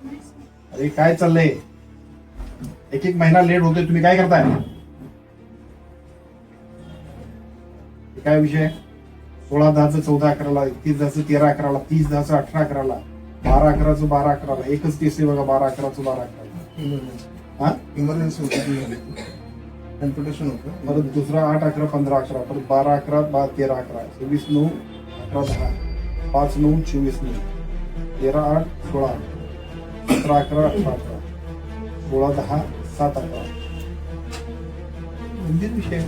अरे काय चाललंय? एक एक महिना लेट होतोय, तुम्ही काय करताय? काय विषय? 16/10 14/11, 31/10 13/11, 30/10 18/11, 12/11 12/11, एकच केस आहे बघा, 12/11 12/11. हा, इमर्जन्सी होती, कॉम्पिटिशन होतं. परत दुसरा 8/11 15/11, परत 12/11 13/11, 26/9 11/10, 5/9 24/9, 13/8 16, 17/11 18/11, 16/10 7/11. गंभीर विषय.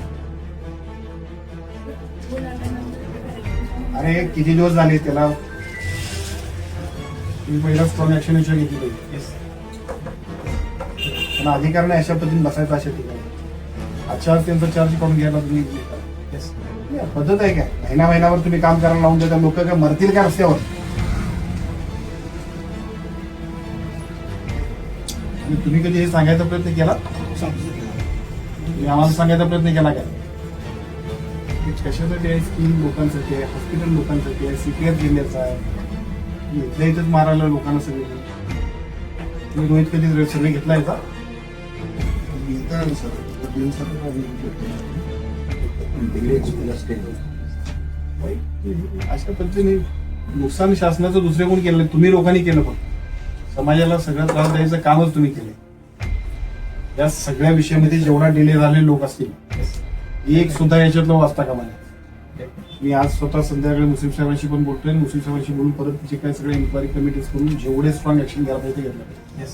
अरे किती दिवस झाले त्याला? तुम्ही पहिला स्ट्रॉंग ऍक्शन घेतली पाहिजे. पण अधिकाऱ्यांना अशा पद्धतीने बसायचं अशा ठिकाणी. अच्छा त्यांचा चार्ज करून घ्यायला तुम्ही पद्धत आहे काय? महिन्यावर तुम्ही काम करायला लावून देता, लोक काय मरतील का रस्त्यावर? आणि तुम्ही कधी हे सांगायचा प्रयत्न केला? तुम्ही आम्हाला सांगायचा प्रयत्न केला काय? कशासाठी आहे? स्कीम लोकांसाठी आहे, हॉस्पिटल लोकांसाठी आहे, सीपीआर जिल्ह्याचा आहे, इथल्या इथंच मारायला लोकांना सगळे. तुम्ही रोहित कधी सर्वे घेतला याचा? अशा पद्धतीने नुकसान शासनाचं दुसरे कोण केलं? तुम्ही लोकांनी केलं. फक्त समाजाला सगळं त्रास द्यायचं कामच तुम्ही केले. या सगळ्या विषयामध्ये जेवढा डिले झालेले लोक असतील, एक सुद्धा याच्यातलं वाचता कामा नये. मी आज स्वतः संध्याकाळी मुस्लिम साहेबांशी पण बोलतोय. मुस्लिम साहेबांशी बोलून परत जे काही सगळे इन्क्वायरी कमिटीज करून जेवढे स्ट्रॉंग ऍक्शन घ्यायला पाहिजे घेतलं पाहिजे.